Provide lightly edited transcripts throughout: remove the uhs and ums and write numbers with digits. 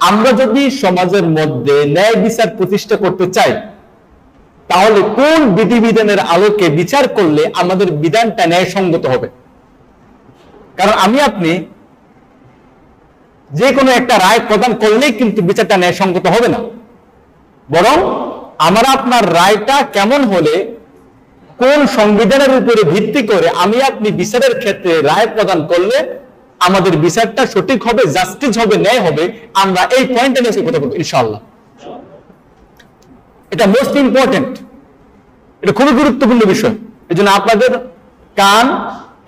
আমরা যদি সমাজের মধ্যে ন্যায় বিচার প্রতিষ্ঠা করতে চাই, তাহলে কোন বিধিবিধানের আলোকে বিচার করলে আমাদের বিধানটা ন্যায়সঙ্গত হবে? কারণ আমি আপনি যে কোনো একটা রায় প্রদান করলেই কিন্তু বিচারটা ন্যায়সঙ্গত হবে না, বরং আমরা আপনার রায়টা কেমন হলে, কোন সংবিধানের উপরে ভিত্তি করে আমি আপনি বিচারের ক্ষেত্রে রায় প্রদান করলে আমাদের বিচারটা সঠিক হবে, জাস্টিস হবে, ন্যায় হবে, আমরা এই পয়েন্টটা নিয়ে কথা বলবো ইনশাআল্লাহ। এটা মোস্ট ইম্পর্টেন্ট, এটা খুবই গুরুত্বপূর্ণ বিষয়। এই জন্য আপনাদের কান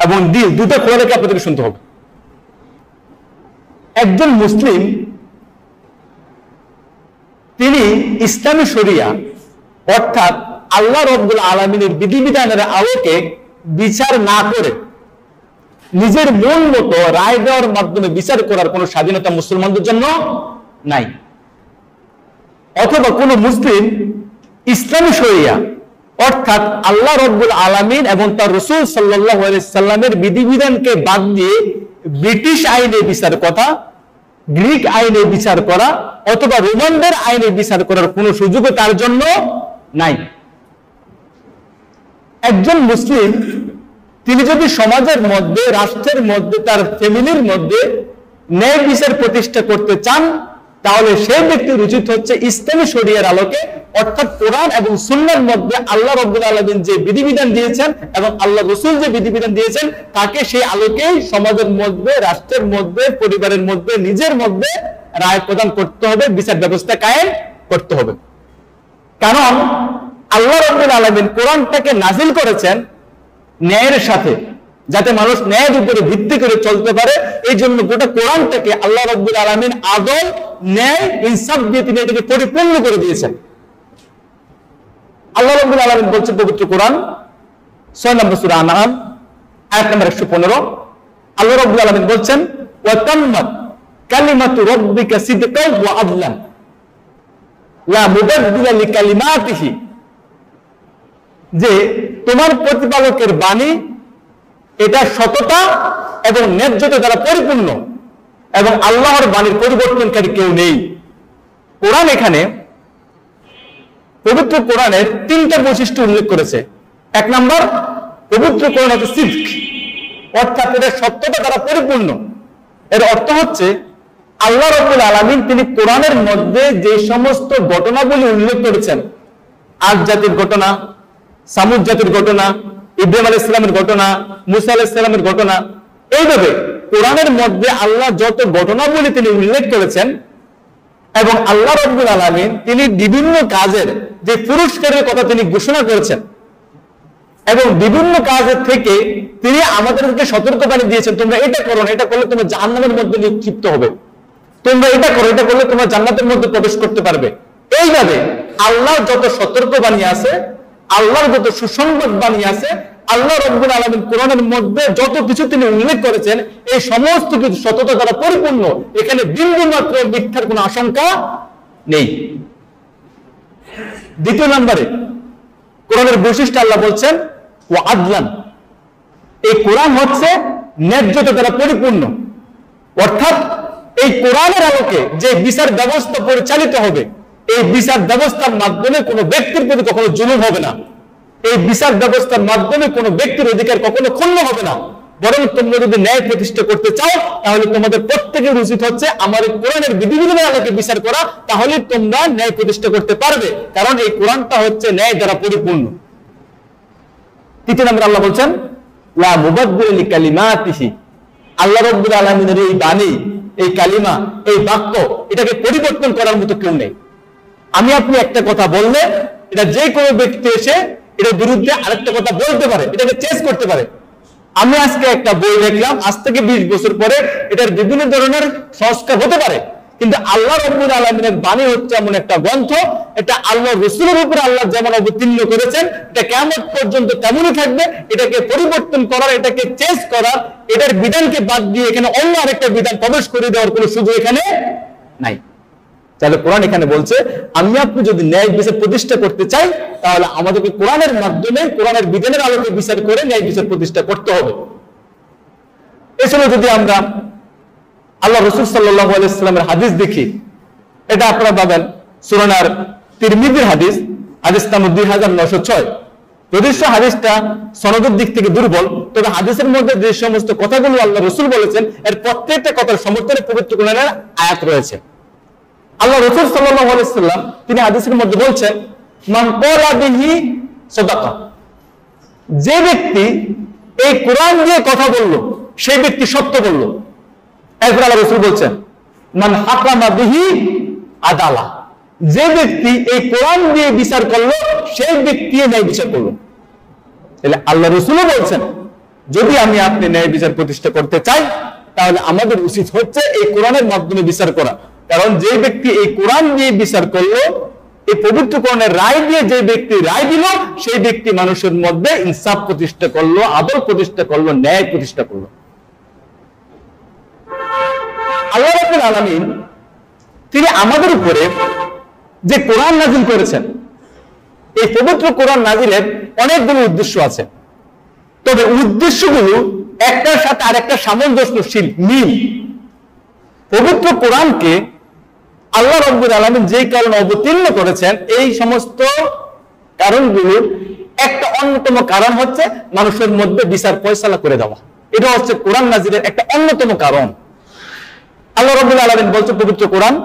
এবং দিল দুটো খোলা রেখে আপনাদেরকে শুনতে হবে। একজন মুসলিম তিনি ইসলামী শরিয়া অর্থাৎ আল্লাহ রাব্বুল আলামিনের বিধিবিধানের আলোকে বিচার না করে নিজের মন মতো রায় দেওয়ার মাধ্যমে বিচার করার কোন স্বাধীনতা মুসলমানদের জন্য নাই। অথবা কোন মুসলিম ইসলামী শরিয়া অর্থাৎ আল্লাহ রাব্বুল আলামিন এবং তার রাসূল সাল্লাল্লাহু আলাইহি সাল্লামের বিধিবিধানকে বাদ দিয়ে ব্রিটিশ আইনে বিচার কথা, গ্রিক আইনে বিচার করা অথবা রোমানদের আইনে বিচার করার কোন সুযোগও তার জন্য নাই। একজন মুসলিম তিনি যদি সমাজের মধ্যে, রাষ্ট্রের মধ্যে, তার ফ্যামিলির মধ্যে ন্যায় বিচার প্রতিষ্ঠা করতে চান, তাহলে সেই ব্যক্তির উচিত হচ্ছে ইসলামী শরিয়ার আলোকে অর্থাৎ কোরআন এবং সুন্নাহর মধ্যে আল্লাহ রাব্বুল আলামিন যে বিধিবিধান দিয়েছেন এবং আল্লাহ রাসূল যে বিধিবিধান দিয়েছেন তাকে সেই আলোকেই সমাজের মধ্যে, রাষ্ট্রের মধ্যে, পরিবারের মধ্যে, নিজের মধ্যে রায় প্রদান করতে হবে, বিচার ব্যবস্থা কায়েম করতে হবে। কারণ আল্লাহ রাব্বুল আলামিন কোরআনটাকে নাজিল করেছেন ন্যায়ের সাথে, যাতে মানুষ ন্যায়ের উপরে ভিত্তি করে চলতে পারে। এই জন্য গোটা কোরআনটাকে আল্লাহ রাব্বুল আলামিন আদল, ন্যায়, ইনসাফ দিয়ে তিনি এটাকে পরিপূর্ণ করে দিয়েছেন। আল্লাহ রাব্বুল আলামিন বলছেন পবিত্র কোরআন 6 নম্বর সূরা আনআম আয়াত নম্বর 115, আল্লাহ রাব্বুল আলামিন বলছেন ওয়া তাম্মাত কালিমাতু রাব্বিকা সিদকান ওয়া আদলান লা মুবাদদিলা লিকালিমাতিহি, যে তোমার প্রতিপালকের বাণী এটা সততা এবং ন্যায্যতা দ্বারা পরিপূর্ণ এবং আল্লাহর বাণীর পরিবর্তনকারী কেউ নেই। কোরআন এখানে পবিত্র কোরআনের 3টা বৈশিষ্ট্য উল্লেখ করেছে। 1 নম্বর, পবিত্র কোরআন হচ্ছে সিদক অর্থাৎ এটা সত্যতা দ্বারা পরিপূর্ণ। এর অর্থ হচ্ছে আল্লাহ রাব্বুল আলামিন তিনি কোরআনের মধ্যে যে সমস্ত ঘটনাগুলি উল্লেখ করেছেন, আদ জাতির ঘটনা, সামুদ জাতির ঘটনা, ইব্রাহিম আলাইহিস সালামের ঘটনা, মুসা আলাইহিস সালামের ঘটনা, এইভাবে কোরআনের মধ্যে আল্লাহ যত ঘটনাবলী তিনি উল্লেখ করেছেন এবং আল্লাহ রাব্বুল আলামিন তিনি বিভিন্ন কাজের যে পুরস্কারের কথা তিনি ঘোষণা করেছেন এবং বিভিন্ন কাজের থেকে তিনি আমাদেরকে সতর্কবাণী দিয়েছেন, তোমরা এটা করো না, এটা করলে তোমরা জাহান্নামের মধ্যে নিক্ষিপ্ত হবে, তোমরা এটা করো, এটা করলে তোমরা জান্নাতের মধ্যে প্রবেশ করতে পারবে। এইভাবে আল্লাহর যত সতর্কবাণী আছে, আল্লাহর যত সুসংবাদ বাণী আছে, আল্লাহ রাব্বুল আলামিন কোরআনের মধ্যে যত কিছু তিনি উল্লেখ করেছেন এই সমস্ত কিছু সততা দ্বারা পরিপূর্ণ, এখানে বিন্দু মাত্র মিথ্যার কোনো আশঙ্কা নেই। দ্বিতীয় নম্বরে কোরআনের বৈশিষ্ট্য আল্লাহ বলছেন ওয়া আদলান, এই কোরআন হচ্ছে ন্যায্যতা দ্বারা পরিপূর্ণ, অর্থাৎ এই কোরআনের আলোকে যে বিচার ব্যবস্থা পরিচালিত হবে এই বিচার ব্যবস্থার মাধ্যমে কোনো ব্যক্তির প্রতি কখনো জুলুম হবে না, এই বিচার ব্যবস্থার মাধ্যমে কোনো ব্যক্তির অধিকার কখনো ক্ষুণ্ণ হবে না, বরং তোমরা যদি ন্যায় প্রতিষ্ঠা করতে চাও তাহলে তোমাদের প্রত্যেকের উচিত হচ্ছে আমার কোরআনের বিধিবিধানের আলোকে বিচার করা, তাহলে তোমরা ন্যায় প্রতিষ্ঠা করতে পারবে, কারণ এই কোরআনটা হচ্ছে ন্যায় দ্বারা পরিপূর্ণ। তৃতীয় নম্বর আল্লাহ বলছেন লা মুবাদদিলা লিকালিমাতিহি, আল্লাহ রাব্বুল আলামিনের এই বাণী, এই কালিমা, এই বাক্য এটাকে পরিবর্তন করার মতো কেউ নেই। আমি আপনি একটা কথা বললে এটা যে কোনো ব্যক্তি এসে এটার বিরুদ্ধে আরেকটা কথা বলতে পারে, এটাকে চেঞ্জ করতে পারে। আমি আজকে একটা বই দেখলাম, আজ থেকে 20 বছর পরে এটার বিভিন্ন ধরনের সংস্কার হতে পারে, কিন্তু আল্লাহ রাব্বুল আলামিনের বাণী হচ্ছে এমন একটা গ্রন্থ, এটা আল্লাহ রাসূলের উপরে আল্লাহ যেমন অবতীর্ণ করেছেন এটা কিয়ামত পর্যন্ত তেমনই থাকবে। এটাকে পরিবর্তন করার, এটাকে চেঞ্জ করার, এটার বিধানকে বাদ দিয়ে এখানে অন্য আরেকটা বিধান প্রবেশ করে দেওয়ার কোনো সুযোগ এখানে নাই। তাহলে কোরআন এখানে বলছে আমি আপনি যদি ন্যায় বিচার প্রতিষ্ঠা করতে চাই তাহলে আমাদেরকে কোরআনের মাধ্যমে, কোরআনের বিধানের আলোকে বিচার করে ন্যায় বিচার প্রতিষ্ঠা করতে হবে। এছাড়া যদি আমরা আল্লাহ রাসূল সাল্লাল্লাহু আলাইহি ওয়াসাল্লামের হাদিস দেখি, এটা আপনারা পাবেন সুনানার তিরমিজির হাদিস, হাদিস নাম্বার 2906। যদিও হাদিসটা সনদের দিক থেকে দুর্বল, তবে হাদিসের মধ্যে যে সমস্ত কথাগুলো আল্লাহ রাসূল বলেছেন এর প্রত্যেকটা কথার সমর্থনে পবিত্র কোরআনের আয়াত রয়েছে। আল্লাহ রাসূল সাল্লাল্লাহু আলাইহি ওয়াসাল্লাম তিনি হাদিসের মধ্যে বলছেন, মান ক্বালা বিহি সাদাকা, যে ব্যক্তি এই কোরআন দিয়ে কথা বলল সেই ব্যক্তি সত্য বলল। এরপর আল্লাহ রাসূল বলছেন, মান হাকামা বিহি আদালা, যে ব্যক্তি এই কোরআন দিয়ে বিচার করলো সেই ব্যক্তি ন্যায় বিচার করলো। তাহলে আল্লাহ রাসূলও বলছেন, যদি আমি আপনি ন্যায় বিচার প্রতিষ্ঠা করতে চাই তাহলে আমাদের উচিত হচ্ছে এই কোরআনের মাধ্যমে বিচার করা। কারণ যে ব্যক্তি এই কোরআন দিয়ে বিচার করলো, এই পবিত্র কোরআনের রায় দিয়ে যে ব্যক্তি রায় দিল, সেই ব্যক্তি মানুষের মধ্যে ইনসাফ প্রতিষ্ঠা করলো, আদল প্রতিষ্ঠা করলো, ন্যায় প্রতিষ্ঠা করলো। আল্লাহ রাব্বুল আলামিন তিনি আমাদের উপরে যে কোরআন নাযিল করেছেন, এই পবিত্র কোরআন নাযিলের অনেকগুলো উদ্দেশ্য আছে। তবে উদ্দেশ্যগুলো একটার সাথে আরেকটা সামঞ্জস্যশীল, মিল। পবিত্র কোরআনকে আল্লাহ রাব্বুল আলামিন যেই কারণে অবতীর্ণ করেছেন, এই সমস্ত কারণগুলো একটা অন্যতম কারণ হচ্ছে মানুষের মধ্যে বিচার ফয়সালা করে দেওয়া। এটা হচ্ছে কোরআন নাযিলের একটা অন্যতম কারণ। আল্লাহ রাব্বুল আলামিন বলছেন পবিত্র কোরআন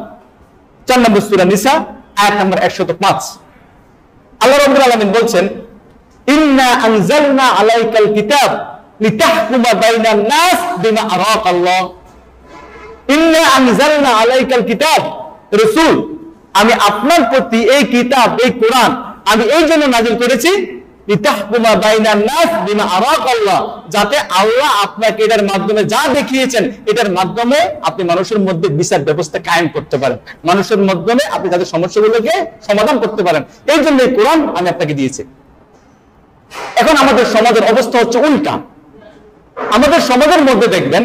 4 নম্বর সূরা নিসা আয়াত নম্বর 105, আল্লাহ রাব্বুল আলামিন বলছেন, ইন্না আনজালনা আলাইকাল কিতাব লিতাহকুমা বাইনান নাস বিমা আরাকাল্লাহ। ইন্না আনজালনা আলাইকাল কিতাব, রাসূল আমি আপনার প্রতি এই কিতাব, এই কোরআন আমি এই জন্য নাযিল করেছি, লিতাহকুমা বাইনান নাস বিমা আরাকাল্লাহ, যাতে আল্লাহ আপনাকে এটার মাধ্যমে যা দেখিয়েছেন এটার মাধ্যমে আপনি মানুষের মধ্যে বিচার ব্যবস্থা কায়েম করতে পারেন, মানুষের মাধ্যমে আপনি তাদের সমস্যাগুলোকে সমাধান করতে পারেন। এই জন্য এই কোরআন আমি আপনাকে দিয়েছি। এখন আমাদের সমাজের অবস্থা হচ্ছে উল্টা। আমাদের সমাজের মধ্যে দেখবেন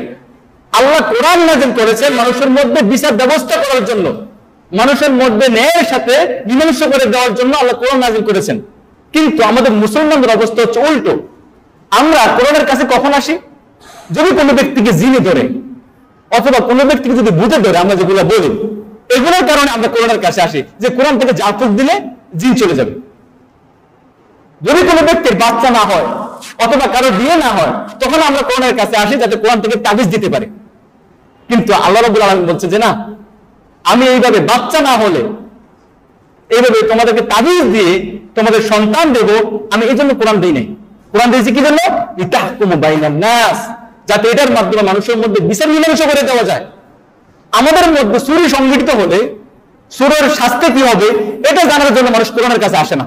আল্লাহ কোরআন নাযিল করেছেন মানুষের মধ্যে বিচার ব্যবস্থা করার জন্য, মানুষের মধ্যে ন্যায়ের সাথে মীমাংসা করে দেওয়ার জন্য আল্লাহ কোরআন নাযিল করেছেন। কিন্তু আমাদের মুসলমানদের অবস্থা হচ্ছে উল্টো। আমরা কোরআনের কাছে কখন আসি? যদি কোনো ব্যক্তিকে জিনে ধরে অথবা কোনো ব্যক্তিকে যদি ভূতে ধরে, আমরা যেগুলো বলি এগুলোর কারণে আমরা কোরআনের কাছে আসি, যে কোরআন থেকে জাল ফুঁক দিলে জিন চলে যাবে। যদি কোনো ব্যক্তির বাচ্চা না হয় অথবা কারো বিয়ে না হয়, তখন আমরা কোরআনের কাছে আসি যাতে কোরআন থেকে তাবিজ দিতে পারে। কিন্তু আল্লাহ রাব্বুল আলামিন বলছে যে না, আমি এইভাবে বাচ্চা না হলে এইভাবে তোমাদেরকে তাবিজ দিয়ে তোমাদের সন্তান দেব, আমি এই জন্য কোরআন দেই নাই। কোরআন দিয়েছি কি জন্য? লিতাহকুমা বাইনান নাস, যাতে এটার মাধ্যমে মানুষের মধ্যে বিচার মীমাংসা করে দেওয়া যায়। আমাদের মধ্যে চুরি সংঘটিত হলে চোরের শাস্তি কি হবে এটা জানার জন্য মানুষ কোরআনের কাছে আসে না।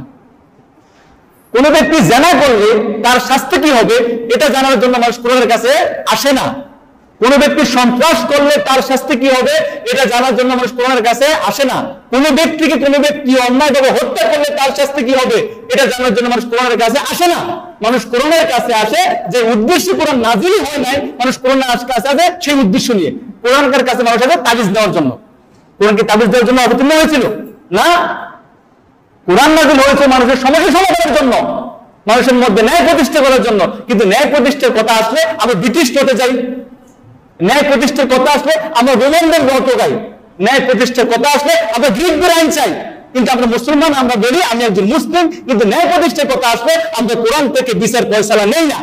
কোন ব্যক্তি জেনা করলে তার শাস্তি কি হবে এটা জানার জন্য মানুষ কোরআনের কাছে আসে না। কোন ব্যক্তি সন্ত্রাস করলে তার শাস্তি কি হবে এটা জানার জন্য মানুষ কোরআনের কাছে আসে না। কোন ব্যক্তিকে কোনো ব্যক্তি অন্যায়ভাবে হত্যা করলে তার শাস্তি কি হবে এটা জানার জন্য মানুষ কোরআনের কাছে আসে না। মানুষ কোরআনের কাছে আসে যে উদ্দেশ্য কোরআন নাযিল হয় নাই, মানুষ কোরআনের কাছে আসে সেই উদ্দেশ্য নিয়ে। কোরআনের কাছে মানুষ আসে তাবিজ দেওয়ার জন্য। কোরআনকে তাবিজ দেওয়ার জন্য অবতীর্ণ হয়েছিল না, কোরআন নাযিল হয়েছে মানুষের সমস্যা সমাধানের জন্য, মানুষের মধ্যে ন্যায় প্রতিষ্ঠা করার জন্য। কিন্তু ন্যায় প্রতিষ্ঠার কথা আসলে আমরা ব্রিটিশ হতে যাই, ন্যায় প্রতিষ্ঠার কথা আসলে আমরা রোমানদের মতো গাই, ন্যায় প্রতিষ্ঠার কথা আসলে আমরা গ্রিকদের আইন চাই। কিন্তু আমরা মুসলমান, আমরা বলি আমি একজন মুসলিম, কিন্তু ন্যায় প্রতিষ্ঠার কথা আসলে আমরা কোরআন থেকে বিচার ফয়সালা নেই না।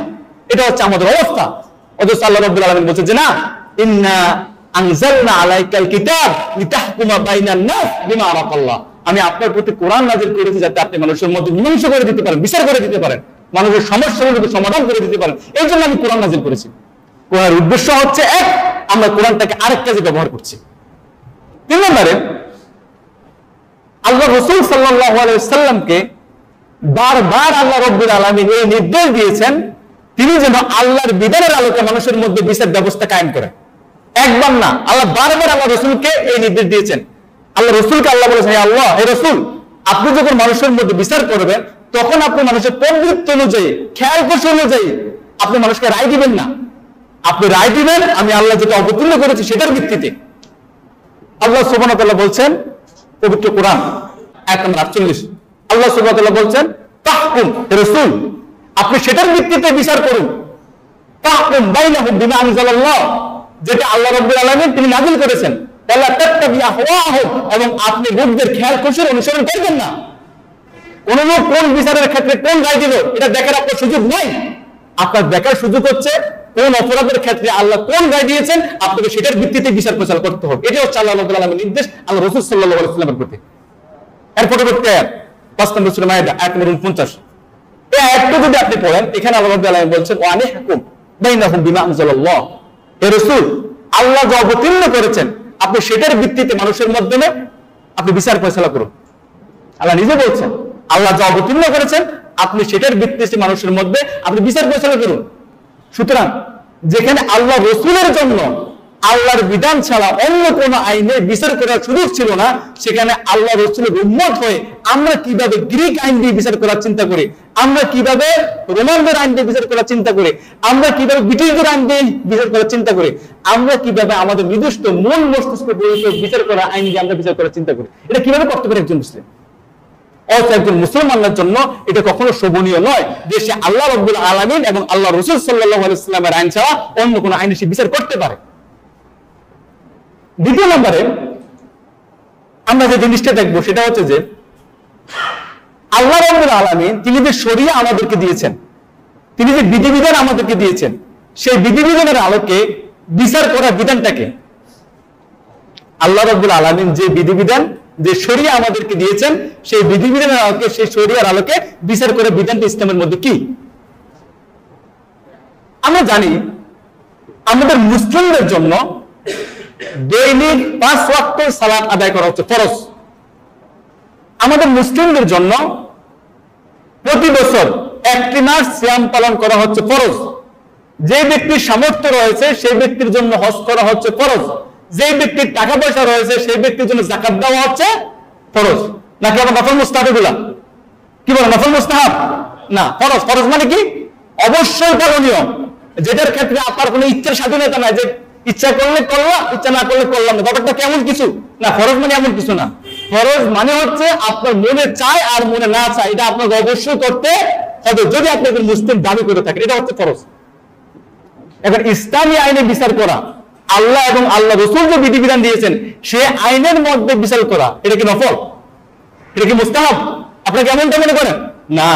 এটা হচ্ছে আমাদের অবস্থা। অথচ আল্লাহ রাব্বুল আলামিন বলছেন যে না, ইন্না আনজালনা আলাইকাল কিতাব লিতাহকুমা বাইনান নাস বিমা আরাকাল্লাহ, আমি আপনার প্রতি কোরআন নাযিল করেছি যাতে আপনি মানুষের মধ্যে মীমাংসা করে দিতে পারেন, বিচার করে দিতে পারেন, মানুষের সমস্যাগুলোকে সমাধান করে দিতে পারেন। এই জন্য আমি কোরআন নাযিল করেছি। কোরআনের উদ্দেশ্য হচ্ছে এক, আমরা কোরআনটাকে আরেক কাজে ব্যবহার করছি। 3 নম্বরে আল্লাহ রাসূল সাল্লাল্লাহু আলাইহি ওয়াসাল্লামকে বারবার আল্লাহ রাব্বুল আলামিন এই নির্দেশ দিয়েছেন তিনি যেন আল্লাহর বিধানের আলোকে মানুষের মধ্যে বিচার ব্যবস্থা কায়েম করেন। একবার না, আল্লাহ বারবার আল্লাহ রাসূলকে এই নির্দেশ দিয়েছেন। আল্লাহ রাসূলকে আল্লাহ বলেছেন, হে আল্লাহ, হে রাসূল, আপনি যখন মানুষের মধ্যে বিচার করবেন তখন আপনি মানুষের প্রবৃত্তি অনুযায়ী, খেয়াল খুশি অনুযায়ী আপনি মানুষকে রায় দিবেন না। আপনি রায় দিবেন আমি আল্লাহ যেটা অবতীর্ণ করেছি সেটার ভিত্তিতে। আল্লাহ সুবহানাহু ওয়া তাআলা বলছেন পবিত্র কোরআন আয়াত নম্বর 48, আল্লাহ সুবহানাহু ওয়া তাআলা বলছেন তাহকুম, হে রাসূল আপনি সেটার ভিত্তিতে বিচার করুন। তাহকুম বাইনাহুম বিমা আনজালাল্লাহ, যেটা আল্লাহ রাব্বুল আলামিন তিনি নাযিল করেছেন। এবং আপনি লোকদের খেয়াল খুশির অনুসরণ করবেন না। কোন লোক কোন বিচারের ক্ষেত্রে কোন রায় দিল এটা দেখার আপনার সুযোগ নাই। আপনার দেখার সুযোগ হচ্ছে কোন অপরাধের ক্ষেত্রে আল্লাহ কোন রায় দিয়েছেন, আপনাকে সেটার ভিত্তিতে বিচার প্রচার করতে হবে। এটা হচ্ছে আল্লাহ রাব্বুল আলামিনের নির্দেশ আল্লাহ রাসূল সাল্লাল্লাহু আলাইহি ওয়াসাল্লামের প্রতি। এর পরবর্তী আয়াত ৫ নম্বর সূরা মায়েদা আয়াত নম্বর 49। এই আয়াতটা যদি আপনি পড়েন, এখানে আল্লাহ রাব্বুল আলামিন বলছেন ওয়া আনিহকুম বাইনাহুম বিমা আনজালাল্লাহ। হে রাসূল, আল্লাহ যা অবতীর্ণ করেছেন আপনি সেটার ভিত্তিতে মানুষের মাধ্যমে আপনি বিচার ফয়সালা করুন। আল্লাহ নিজে বলছেন আল্লাহ যা অবতীর্ণ করেছেন আপনি সেটার ভিত্তিতে মানুষের মধ্যে আপনি বিচার ফয়সালা করুন। সুতরাং যেখানে আল্লাহ রাসূলের জন্য আল্লাহর বিধান ছাড়া অন্য কোন আইনে বিচার করার সুযোগ ছিল না, সেখানে আল্লাহ রাসূলের উম্মত হয়ে আমরা কিভাবে গ্রিক আইন দিয়ে বিচার করার চিন্তা করি, আমরা কিভাবে রোমানদের আইন দিয়ে বিচার করার চিন্তা করি, আমরা কিভাবে ব্রিটিশদের আইন দিয়ে বিচার করার চিন্তা করি, আমরা কিভাবে আমাদের নির্দিষ্ট মন মস্তিষ্ক বিচার করা আইন দিয়ে আমরা বিচার করার চিন্তা করি, এটা কিভাবে করতে পারে একজন মুসলিম? একজন মুসলমানের জন্য এটা কখনো শোভনীয় নয় যে সে আল্লাহ রাব্বুল আলামিন এবং আল্লাহ রাসূল সাল্লাল্লাহু আলাইহি ওয়াসাল্লামের আইন ছাড়া অন্য কোন আইনে সে বিচার করতে পারে। দ্বিতীয় নম্বরে আমরা যে জিনিসটা দেখবো সেটা হচ্ছে যে আল্লাহ রাব্বুল আলামিন তিনি যে শরিয়া আমাদেরকে দিয়েছেন, তিনি যে বিধিবিধান আমাদেরকে দিয়েছেন, সেই বিধিবিধানের আলোকে বিচার করার বিধানটাকে আল্লাহ রাব্বুল আলামিন যে বিধিবিধান যে শরিয়া আমাদেরকে দিয়েছেন সেই বিধিবিধানের আলোকে সেই শরিয়ার আলোকে বিচার করে বিধানটা ইসলামের মধ্যে কি? আমরা জানি আমাদের মুসলিমদের জন্য দৈনিক 5 ওয়াক্ত সালাত আদায় করা হচ্ছে ফরজ। আমাদের মুসলিমদের জন্য প্রতি বছর 1 মাস সিয়াম পালন করা হচ্ছে ফরজ। যে ব্যক্তির সামর্থ্য রয়েছে সেই ব্যক্তির জন্য হজ করা হচ্ছে ফরজ। যে ব্যক্তির টাকা পয়সা রয়েছে সেই ব্যক্তির জন্য যাকাত দেওয়া হচ্ছে ফরজ। নাকি আবার নফল মুস্তাহাব? এগুলা কি বলে নফল মুস্তাহাব না, ফরজ। ফরজ মানে কি? অবশ্যই পালনীয়, যেটার ক্ষেত্রে আপনার কোনো ইচ্ছার স্বাধীনতা নাই যে ইচ্ছা করলে করলাম, ইচ্ছা না করলে করলাম না। ব্যাপারটা কেমন কিছু না, ফরজ মানে এমন কিছু না। ফরজ মানে হচ্ছে আপনার মনে চায় আর মনে না চায় এটা আপনাকে অবশ্যই করতে হবে, যদি আপনি একজন মুসলিম দাবি করে থাকেন, এটা হচ্ছে ফরজ। এখন ইসলামী আইনে বিচার করা, আল্লাহ এবং আল্লাহ রাসূল যে বিধিবিধান দিয়েছেন সে আইনের মধ্যে বিচার করা, এটা কি নফল? এটা কি মুস্তাহাব? আপনারা কেমনটা মনে করেন? না,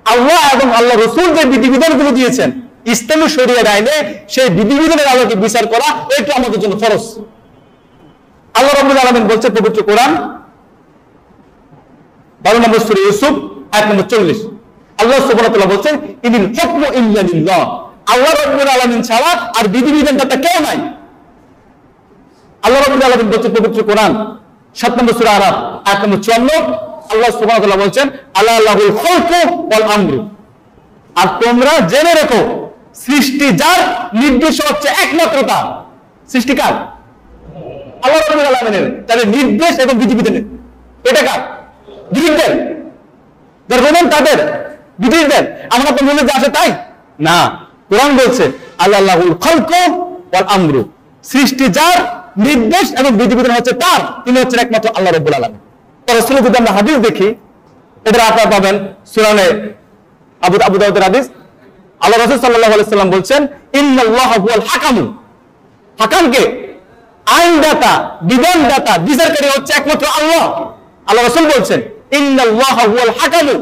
আল্লাহ এবং আল্লাহ রাসূল যে বিধিবিধানগুলো দিয়েছেন ইসলামী শরিয়ার আইনে সেই বিধিবিধানের আলোকে বিচার করা এটা আমাদের জন্য ফরজ। আল্লাহ রাব্বুল আলামিন বলছে পবিত্র কোরআন 12 নম্বর সূরা ইউসুফ আয়াত নম্বর 40, আল্লাহ সুবহানাহু ওয়া তাআলা বলছেন ইনিল হুকমু ইল্লা লিল্লাহ। আল্লাহ রাব্বুল আলামিন ছাড়া আর বিধিবিধানটা কেউ নাই। আল্লাহ রাব্বুল আলামিন বলছে পবিত্র কোরআন 7 নম্বর সূরা আরাফ আয়াত নম্বর 54, আল্লাহ সুবহানাহু ওয়া তাআলা বলছেন আল্লাহ লাহুল খালকু ওয়াল আমরু। আর তোমরা জেনে রেখো সৃষ্টি যার, নির্দেশ হচ্ছে একমাত্র তার। সৃষ্টি কার? আল্লাহ রাব্বুল আলামিনের। তাহলে নির্দেশ এবং বিধিবিধানের এটা কার? ব্রিটিশদের। যারা রোমান তাদের ব্রিটিশদের। আমরা তো মনে যে আসে তাই না, কোরআন বলছে আল্লাহ লাহুল খালকু ওয়াল আমরু, সৃষ্টি যার, নির্দেশ এবং বিধিবিধান হচ্ছে তার, তিনি হচ্ছেন একমাত্র আল্লাহ রাব্বুল আলামিন। রাসূল যদি আমরা হাদিস দেখি এটা আপনারা পাবেন সুনানে আবু দাউদের হাদিস। আল্লাহ রাসূল সাল্লাল্লাহু আলাইহি ওয়াসাল্লাম বলছেন ইন্নাল্লাহা হুয়াল হাকামু। হাকামকে আইনদাতা, বিধানদাতা, বিচারকারী হচ্ছে একমাত্র আল্লাহ। আল্লাহ রাসূল বলছেন ইন্নাল্লাহা হুয়াল হাকামু,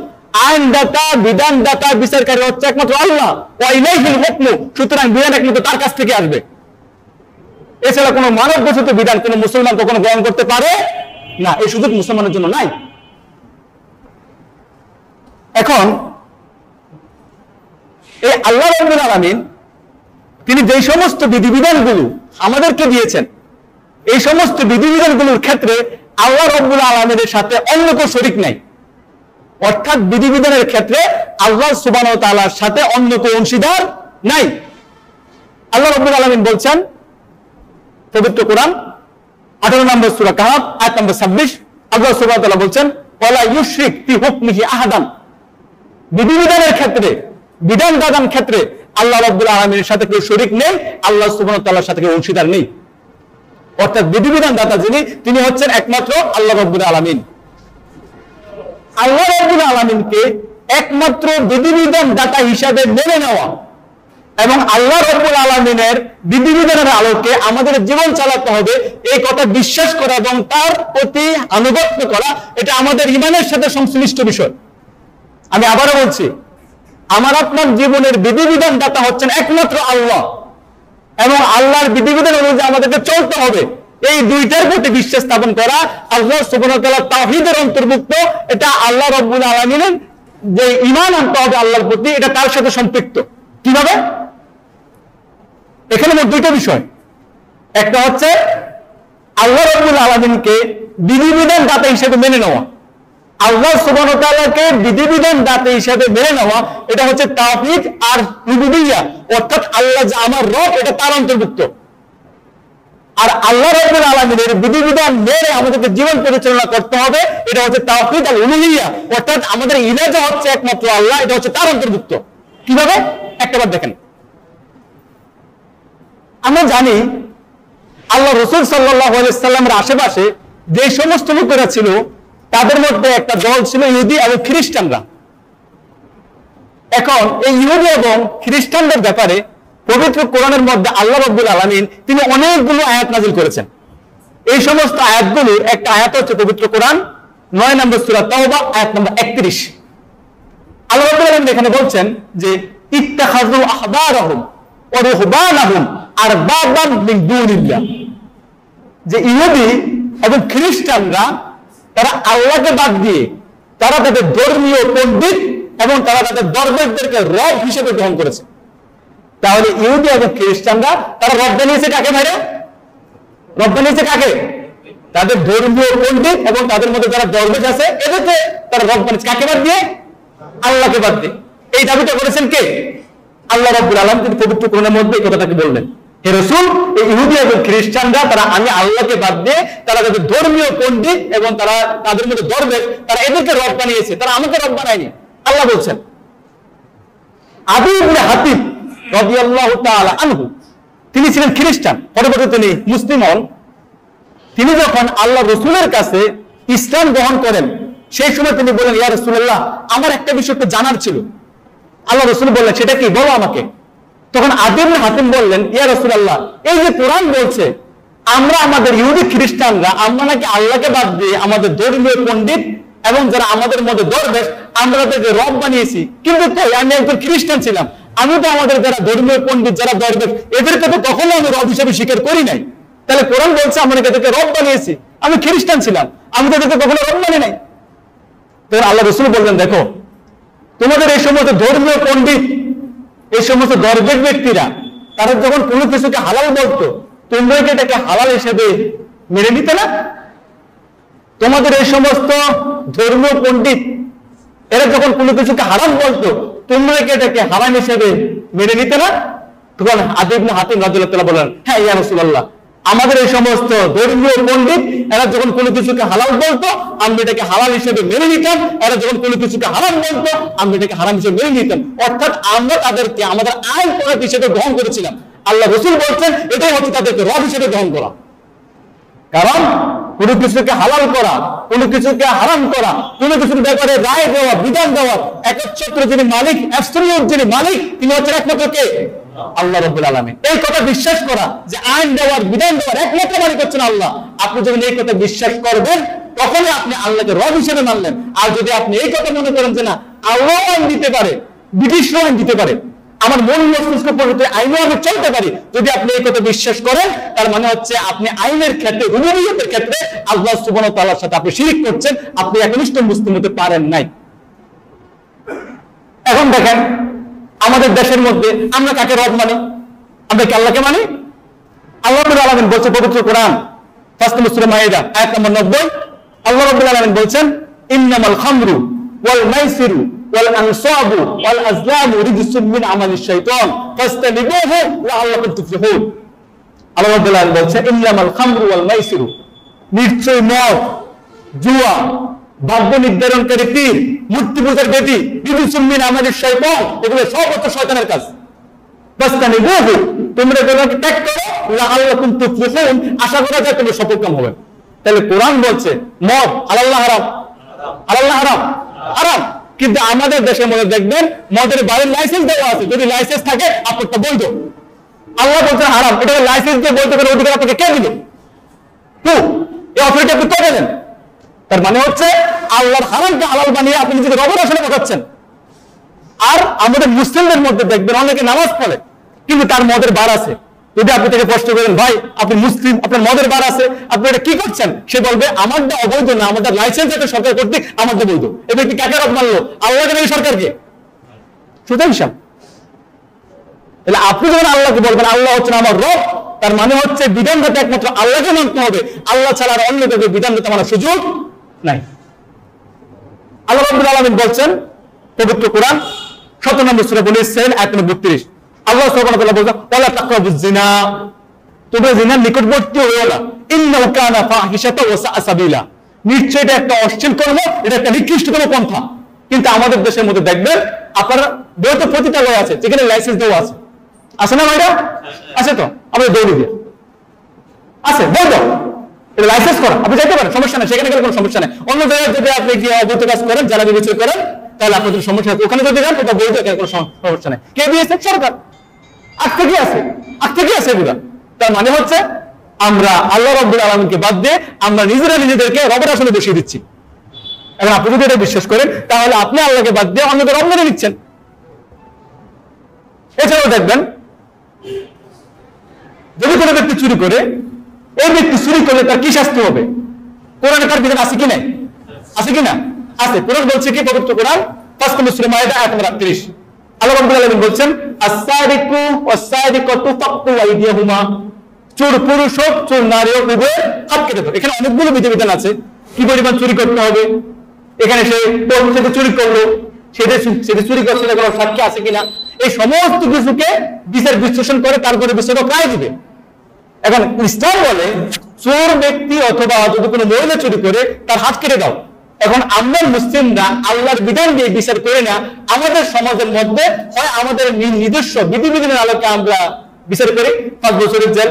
আইনদাতা, বিধানদাতা, বিচারকারী হচ্ছে একমাত্র আল্লাহ। ওয়া ইলাইহিল হুকমু, সুতরাং বিধান একমাত্র তার কাছ থেকে আসবে। এছাড়া কোনো মানব ঘোষিত বিধান কোনো মুসলমান কখনো গ্রহণ করতে পারে না, এই সুযোগ মুসলমানের জন্য নাই। এখন এই আল্লাহ রাব্বুল আলামিন তিনি যে সমস্ত বিধিবিধানগুলো আমাদেরকে দিয়েছেন এই সমস্ত বিধিবিধানগুলোর ক্ষেত্রে আল্লাহ রাব্বুল আলামিনের সাথে অন্য কোনো শরীক নাই। অর্থাৎ বিধিবিধানের ক্ষেত্রে আল্লাহ সুবহানাহু ওয়া তাআলার সাথে অন্য কোনো অংশীদার নাই। আল্লাহ রাব্বুল আলামিন বলছেন পবিত্র কোরআন 18 নম্বর সূরা কাহফ আয়াত নম্বর 26, আল্লাহ সুবহানাহু ওয়া তাআলা বলছেন ওয়ালা ইউশরিক ফি হুকমিহি আহাদান। বিধিবিধানের ক্ষেত্রে, বিধান দান ক্ষেত্রে আল্লাহ রাব্বুল আলামিনের সাথে কেউ শরীক নেই, আল্লাহ সুবহানাহু ওয়া তাআলার সাথে কেউ অংশীদার নেই। অর্থাৎ বিধিবিধান দাতা যিনি, তিনি হচ্ছেন একমাত্র আল্লাহ রাব্বুল আলামিন। আল্লাহ রাব্বুল আলামিনকে একমাত্র বিধিবিধান দাতা হিসাবে মেনে নেওয়া এবং আল্লাহ রাব্বুল আলামিনের বিধিবিধানের আলোকে আমাদের জীবন চালাতে হবে, এই কথা বিশ্বাস করা এবং তার প্রতি আনুগত্য করা, এটা আমাদের ঈমানের সাথে সংশ্লিষ্ট বিষয়। আমি আবারও বলছি, আমার আপনার জীবনের বিধিবিধান দাতা হচ্ছেন একমাত্র আল্লাহ, এবং আল্লাহর বিধিবিধান অনুযায়ী আমাদেরকে চলতে হবে। এই দুইটার প্রতি বিশ্বাস স্থাপন করা আল্লাহ সুবহানাহু ওয়া তাআলা তাওহীদের অন্তর্ভুক্ত। এটা আল্লাহ রাব্বুল আলামিনের যে ঈমান আনতে হবে আল্লাহর প্রতি, এটা তার সাথে সম্পৃক্ত। কিভাবে? এখানে মোট দুইটা বিষয়। একটা হচ্ছে আল্লাহ রাব্বুল আলামিনকে বিধিবিধান দাতা হিসেবে মেনে নেওয়া, আল্লাহ সুবহানাহু ওয়া তাআলাকে বিধিবিধান দাতা হিসেবে মেনে নেওয়া, এটা হচ্ছে তাওহীদ আর রুবুবিয়্যাহ, অর্থাৎ আল্লাহ যে আমার রব, এটা তার অন্তর্ভুক্ত। আর আল্লাহ রাব্বুল আলামিনের বিধিবিধান মেনে আমাদেরকে জীবন পরিচালনা করতে হবে, এটা হচ্ছে তাওহীদ আল উলুহিয়্যাহ, অর্থাৎ আমাদের ইলাহা হচ্ছে একমাত্র আল্লাহ, এটা হচ্ছে তার অন্তর্ভুক্ত। কিভাবে? একটাবার দেখেন। আমরা জানি আল্লাহ রাসূল সাল্লাল্লাহু আলাইহি সাল্লামের আশেপাশে যে সমস্ত লোকেরা ছিল, তাদের মধ্যে একটা দল ছিল ইহুদি এবং খ্রিস্টানরা। এখন এই ইহুদি এবং খ্রিস্টানদের ব্যাপারে পবিত্র কোরআনের মধ্যে আল্লাহ রাব্বুল আলামিন তিনি অনেকগুলো আয়াত নাযিল করেছেন। এই সমস্ত আয়াতগুলোর একটা আয়াত হচ্ছে পবিত্র কোরআন 9 নম্বর সূরা তাওবা আয়াত নম্বর 31। আল্লাহ রাব্বুল আলামিন এখানে বলছেন যে ইত্তাখাযু আহবারহুম ওয়া রুহবানাহুম আরবাবান মিন দুনিল্লাহ, যে ইহুদি এবং খ্রিস্টানরা তারা আল্লাহকে বাদ দিয়ে তারা তাদের ধর্মীয় পণ্ডিত এবং তারা তাদের দরবেশদেরকে রব হিসেবে গ্রহণ করেছে। তাহলে ইহুদি এবং খ্রিস্টানরা তারা রব বানিয়েছে কাকে? ভাইরা, রব বানিয়েছে কাকে? তাদের ধর্মীয় পণ্ডিত এবং তাদের মধ্যে যারা দরবেশ আছে এদেরকে তারা রব বানিয়েছে। কাকে বাদ দিয়ে? আল্লাহকে বাদ দিয়ে। এই দাবিটা করেছেন কে? আল্লাহ রাব্বুল আলামিন তিনি পবিত্র কোরআনের মধ্যে এই কথাটাকে বললেন, হে রাসূল, এই ইহুদি এবং খ্রিস্টানরা তারা আমি আল্লাহকে বাদ দিয়ে তারা তাদের ধর্মীয় পণ্ডিত এবং তারা তাদের মধ্যে দরবেশ, তারা এদেরকে রব বানিয়েছে, তারা আমাকে রব বানায়নি। আল্লাহ বলছেন। আদী ইবনে হাতিম রাদিয়াল্লাহু তাআলা আনহু, তিনি ছিলেন খ্রিস্টান, পরবর্তীতে তিনি মুসলিম হন। তিনি যখন আল্লাহ রাসূলের কাছে ইসলাম গ্রহণ করেন, সেই সময় তিনি বলেন, ইয়া রাসূলুল্লাহ, আমার একটা বিষয় একটু জানার ছিল। আল্লাহ রাসূল বললেন, সেটা কি, বলো আমাকে। তখন আদী ইবনে হাতিম বললেন, ইয়া রাসূলুল্লাহ, এই যে কোরআন বলছে আমরা আমাদের ইহুদি খ্রিস্টানরা আমরা নাকি আল্লাহকে বাদ দিয়ে আমাদের ধর্মীয় পণ্ডিত এবং যারা আমাদের মধ্যে দরবেশ আমরা তাদেরকে রব বানিয়েছি, কিন্তু কই, আমি একজন খ্রিস্টান ছিলাম, আমি তো আমাদের যারা ধর্মীয় পণ্ডিত যারা দরবেশ এদেরকে তো কখনো আমি রব হিসেবে স্বীকার করি নাই। তাহলে কোরআন বলছে আমরা এদেরকে রব বানিয়েছি, আমি খ্রিস্টান ছিলাম, আমি তো এদেরকে কখনো রব বানিয়ে নাই। তখন আল্লাহ রাসূল বললেন, দেখো, তোমাদের এই সমস্ত ধর্মীয় পণ্ডিত, এই সমস্ত দরবেশ ব্যক্তিরা তারা যখন কোনো কিছুকে হালাল বলতো, তোমরা কি এটাকে হালাল হিসেবে মেনে নিতে না? তোমাদের এই সমস্ত ধর্মীয় পণ্ডিত এরা যখন কোনো কিছুকে হারাম বলতো, তোমরা কি এটাকে হারাম হিসেবে মেনে নিতে না? তখন আদী ইবনে হাতিম রাদিয়াল্লাহু তাআলা বলেন, হ্যাঁ ইয়া রাসূলুল্লাহ, আমাদের এই সমস্ত ধর্মীয় পণ্ডিত এরা যখন কোনো কিছুকে হালাল বলতো আমরা এটাকে হালাল হিসেবে মেনে নিতাম, এরা যখন কোনো কিছুকে হারাম বলতো আমরা এটাকে হারাম হিসেবে মেনে নিতাম। অর্থাৎ আমরা তাদেরকে আমাদের আইন প্রয়োগ হিসেবে গ্রহণ করেছিলাম। আল্লাহ রাসূল বলছেন এটাই হচ্ছে তাদেরকে রব হিসেবে গ্রহণ করা। কারণ কোনো কিছুকে হালাল করা, কোনো কিছুকে হারাম করা, কোনো কিছুর ব্যাপারে রায় দেওয়া, বিধান দেওয়া, একচ্ছত্র যিনি মালিক, অ্যাবসলিউট যিনি মালিক, তিনি হচ্ছেন একমাত্র কে? আল্লাহ রাব্বুল আলামিন। এই কথা বিশ্বাস করা যে আইন দেওয়ার, বিধান দেওয়ার একমাত্র মালিক হচ্ছেন আল্লাহ, আপনি যখন এই কথা বিশ্বাস করবেন তখনই আপনি আল্লাহকে রব হিসেবে মানলেন। আর যদি আপনি এই কথা মনে করেন যে না, আল্লাহ আইন দিতে পারে, ব্রিটিশ আইন দিতে পারে, আমার মন মস্তিষ্ক পরিবর্তে আইনও আমি চলতে পারি, যদি আপনি এই কথা বিশ্বাস করেন তার মানে হচ্ছে আপনি আইনের ক্ষেত্রে, রুবুবিয়্যাতের ক্ষেত্রে আল্লাহ সুবহানাহু ওয়া তাআলার সাথে আপনি শিরক করছেন, আপনি একনিষ্ঠ মুসলিম হতে পারেন নাই। এখন দেখেন আমাদের দেশের মধ্যে আমরা কাকে রব মানি? আমরা কি আল্লাহকে মানি? আল্লাহ রাব্বুল আলামিন বলছে পবিত্র কোরআন 5 নম্বর সূরা মাইদা আয়াত নম্বর 90, আল্লাহ রাব্বুল আলামিন বলছেন, ইন্নামাল খামরু ওয়াল মাইসিরু ওয়াল আনসাবু ওয়াল আজলামু রিজসুম মিন আমালিশ শাইতান ফাসতানিবুহু লাআল্লাকুম তুফলিহুন। আল্লাহ রাব্বুল আলামিন বলছেন, ইন্নামাল খামরু ওয়াল মাইসিরু, নিশ্চয় মদ, জুয়া, ভাগ্য নির্ধারণকারী তীর, মূর্তি পূজার বেদী, রিজসুম মিন আমালিশ শাইতান, এগুলো সব হচ্ছে শয়তানের কাজ। ফাসতানিবুহু, তোমরা এগুলোকে ত্যাগ করো, লাআল্লাকুম তুফলিহুন, আশা করা যায় তোমরা সফলকাম হবে। তাহলে কোরআন বলছে মদ হালাল না হারাম? হালাল না হারাম? হারাম। কিন্তু আমাদের দেশের মধ্যে দেখবেন মদের বারের লাইসেন্স দেওয়া আছে, যদি লাইসেন্স থাকে আপনারটা বৈধ। আল্লাহ বলছেন হারাম, এটাকে লাইসেন্স দিয়ে বৈধ করে অধিকার আপনাকে কে দিল? এই অথরিটি আপনি কে দেবেন? তার মানে হচ্ছে আল্লাহর হারামকে হালাল বানিয়ে আপনি নিজেকে রবের আসনে বসাচ্ছেন। আর আমাদের মুসলিমদের মধ্যে দেখবেন অনেকে নামাজ পড়ে কিন্তু তার মদের বার আছে। যদি আপনি তাকে প্রশ্ন করেন, ভাই আপনি মুসলিম, আপনার মদের বার আছে, আপনি এটা কি করছেন? সে বলবে আমারটা অবৈধ না, আমাদের লাইসেন্স একটা সরকার কর্তৃক, আমারটা বৈধ। এ ব্যক্তি কাকে রব মানলো? আল্লাহকে নাকি সরকারকে? সোজা হিসাব। তাহলে আপনি যখন আল্লাহকে বলবেন আল্লাহ হচ্ছেন আমার রব, তার মানে হচ্ছে বিধানটা একমাত্র আল্লাহকে মানতে হবে, আল্লাহ ছাড়া আর অন্য কাউকে বিধানটা মানার সুযোগ নাই। আল্লাহ রাব্বুল আলামিন বলছেন পবিত্র কোরআন 17 নম্বর সূরা বনী ইসরাঈল আয়াত নম্বর 32, আল্লাহ সুবহানাহু ওয়া তাআলা বলেন ওয়ালা তাকরাবুজ জিনা, তোমরা জিনার নিকটবর্তী হইও না, ইন্নাহু কানা ফাহিশাতাও ওয়া সাআ সাবিলা, নিশ্চয়ই এটা একটা অশ্লীল কর্ম, এটা একটা নিকৃষ্টতম পন্থা। কিন্তু আমাদের দেশের মধ্যে দেখবেন আপনারা বইতে পতিতালয় আছে যেখানে লাইসেন্স দেওয়া আছে, আছে না ভাইরা? আছে তো, আমাদের দৌড়ে দিয়ে আছে বৈধ, এটা লাইসেন্স করা, আপনি যাইতে পারেন, সমস্যা নেই, সেখানে গেলে কোনো সমস্যা নেই। অন্য জায়গায় যদি আপনি গিয়ে অবৈধ কাজ করেন, যারা বিবেচনা করেন, তাহলে আপনাদের সমস্যা আছে। ওখানে যদি যান ওটা বৈধ, এখানে কোনো সমস্যা নেই। কে দিয়েছে? সরকার। আজ থেকে আছে এগুলা। তার মানে হচ্ছে আমরা আল্লাহ রাব্বুল আলামিনকে বাদ দিয়ে আমরা নিজেরা নিজেদেরকে রবের আসনে বসিয়ে দিচ্ছি। এখন আপনি যদি এটা বিশ্বাস করেন তাহলে আপনি আল্লাহকে বাদ দিয়ে অন্যদের রব মেনে নিচ্ছেন। এছাড়াও দেখবেন যদি কোনো ব্যক্তি চুরি করে, এই ব্যক্তি চুরি করলে তার কি শাস্তি হবে? কোরআনে তার বিধান আছে কি নাই? আছে কি না? আছে। কোরআন বলছে কি? পবিত্র কোরআন 5 নম্বর সূরা মায়েদা আয়াত নম্বর 38, আল্লাহ রাব্বুল আলামিন বলছেন আস-সারিকু ওয়াস-সারিকাতু ফাকতু আইদিয়াহুমা, চোর পুরুষ হোক চোর নারী হোক উভয়ে হাত কেটে দাও। এখানে অনেকগুলো বিধিবিধান আছে কি পরিমাণ চুরি করতে হবে। এখানে সে কোন থেকে চুরি করলো, সেটা চুরি করছে না, কোনো সাক্ষী আছে কিনা, এই সমস্ত কিছুকে বিচার বিশ্লেষণ করে তারপরে বিচারক রায় দিবে। এখন ইসলাম বলে চোর ব্যক্তি অথবা যদি কোনো মহিলা চুরি করে তার হাত কেটে দাও। এখন আমরা মুসলিমরা আল্লাহর বিধান দিয়ে বিচার করি না, আমাদের সমাজের মধ্যে হয় আমাদের নিজস্ব বিধিবিধানের আলোকে আমরা বিচার করি, 5 বছরের জেল,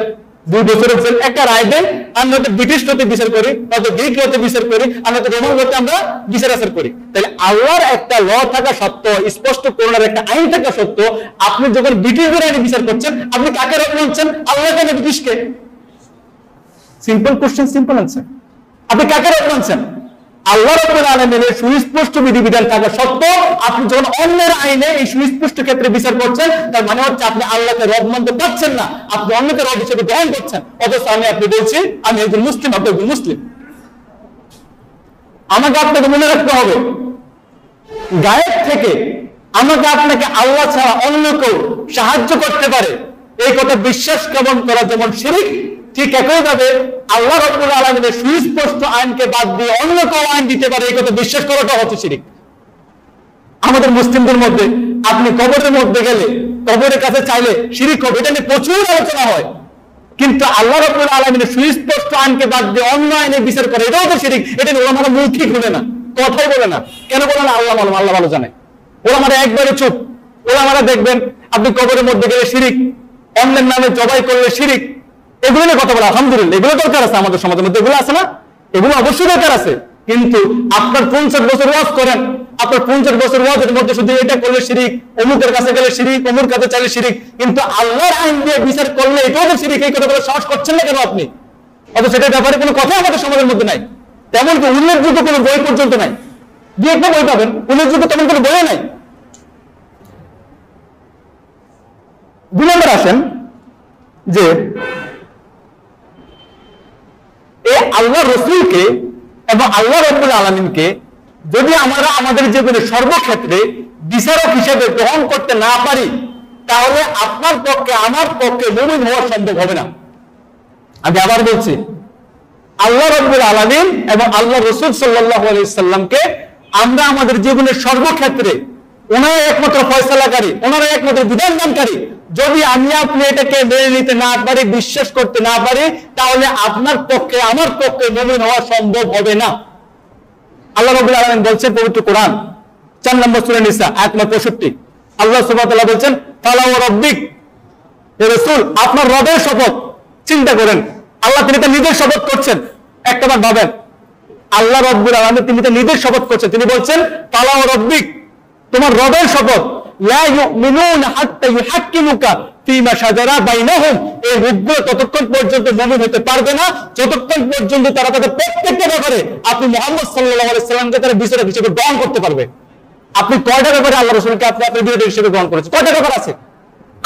2 বছরের জেল একটা রায় দেন, আর নয়তো ব্রিটিশ লতে বিচার করি, নয়তো গ্রিক লতে বিচার করি, আর নয়তো রোমান লতে আমরা বিচার আচার করি। তাহলে আল্লাহর একটা ল থাকা সত্ত্বেও, স্পষ্ট কোরআনের একটা আইন থাকা সত্ত্বেও আপনি যখন ব্রিটিশদের আইনে বিচার করছেন, আপনি কাকে রব মানছেন? আল্লাহকে না ব্রিটিশকে? Simple question, simple answer. আপনি কাকে রব মানছেন? আল্লাহ রাব্বুল আলামিনের সুস্পষ্ট বিধিবিধান থাকা সত্ত্বেও আপনি যখন অন্যের আইনে এই সুস্পষ্ট ক্ষেত্রে বিচার করছেন, তার মানে হচ্ছে আপনি আল্লাহকে রব মানতে পারছেন না, আপনি অন্যকে রব হিসেবে গ্রহণ করছেন। অথচ আপনি বলছি আমি একজন মুসলিম, আপনি একজন মুসলিম। আমাকে আপনাকে মনে রাখতে হবে, গায়েব থেকে আমাকে আপনাকে আল্লাহ ছাড়া অন্য কেউ সাহায্য করতে পারে এই কথা বিশ্বাস কেমন করা যেমন শিরক, ঠিক একইভাবে আল্লাহ রাব্বুল আলামিনের সুস্পষ্ট আইনকে বাদ দিয়ে অন্য কেউ আইন দিতে পারে এই কথা বিশ্বাস করাটা হচ্ছে শিরক। আমাদের মুসলিমদের মধ্যে আপনি কবরের মধ্যে গেলে কবরের কাছে চাইলে শিরক হবে, এটা নিয়ে প্রচুর আলোচনা হয়। কিন্তু আল্লাহ রাব্বুল আলামিনের সুস্পষ্ট আইনকে বাদ দিয়ে অন্য আইনে বিচার করে, এটাও তো শিরক। এটা নিয়ে ওলামারা মৌখিক বলে না, কথাই বলে না। কেন বলে না? আল্লাহ মালুম, আল্লাহ ভালো জানে। ওলামারা একবারে চুপ। ওলামারা দেখবেন আপনি কবরের মধ্যে গেলে শিরক, অন্যের নামে জবাই করলে শিরক, এগুলো নিয়ে কথা বলা আলহামদুলিল্লাহ, এগুলো দরকার আছে আমাদের সমাজের মধ্যে, এগুলো আছে না? এগুলো অবশ্যই দরকার আছে। কিন্তু আপনার 50 বছর ওয়াজ করেন, আপনার 50 বছর ওয়াজের মধ্যে শুধু এটা করলে শিরক, অমুকের কাছে গেলে শিরক, অমুর কাছে চাইলে শিরক, কিন্তু আল্লাহর আইন দিয়ে বিচার করলে এটাও তো শিরক, এই কথাগুলো সাহস করছেন না কেন আপনি? অথচ সেটার ব্যাপারে কোনো কথা আমাদের সমাজের মধ্যে নাই, তেমন কি উল্লেখযোগ্য কোনো বই পর্যন্ত নাই। 2-1টা বই পাবেন, উল্লেখযোগ্য তেমন কোনো বই নাই। 2 নম্বর আসেন যে এই আল্লাহ রসুলকে এবং আল্লাহ রাব্বুল আলামিনকে যদি আমরা আমাদের জীবনের সর্বক্ষেত্রে বিচারক হিসেবে গ্রহণ করতে না পারি, তাহলে আপনার পক্ষে আমার পক্ষে মুমিন হওয়া সম্ভব হবে না। আমি আবার বলছি, আল্লাহ রাব্বুল আলামিন এবং আল্লাহ রাসূল সাল্লাল্লাহু আলাইহি সাল্লামকে আমরা আমাদের জীবনের সর্বক্ষেত্রে ওনারা একমাত্র ফয়সালাকারী, ওনারা একমাত্র বিধান দানকারী, যদি আমি আপনি এটাকে মেনে নিতে না পারি, বিশ্বাস করতে না পারি, তাহলে আপনার পক্ষে আমার পক্ষে মুমিন হওয়া সম্ভব হবে না। আল্লাহ রাব্বুল আলামিন বলছেন পবিত্র কোরআন 4 নম্বর সূরা নিসা আয়াত নম্বর 65, আল্লাহ সুবহানাহু ওয়া তাআলা বলছেন ফালা ওয়া রাব্বিক, হে রাসূল আপনার রবের শপথ। চিন্তা করেন, আল্লাহ তিনি তার নিজের শপথ করছেন। একটাবার ভাবেন, আল্লাহ রাব্বুল আলামিন তিনি তার নিজের শপথ করছেন, তিনি বলছেন ফালা ওয়া রাব্বিক, তোমার রবের শপথ, লা ইউমিনুনা হাত্তা ইউহাক্কিমুকা ফীমা শাজারা বাইনাহুম, এই লোকগুলো ততক্ষণ পর্যন্ত মুমিন হতে পারবে না যতক্ষণ পর্যন্ত তারা তাদের প্রত্যেকটা ব্যাপারে আপনি মুহাম্মদ সাল্লাল্লাহু আলাইহি সাল্লামকে তারা বিচারক হিসেবে গ্রহণ করতে পারবে। আপনি কয়টা ব্যাপারে আল্লাহ রাসূলকে আপনি আপনার বিরোধী হিসেবে গ্রহণ করেছেন? কয়টা ব্যাপার আছে?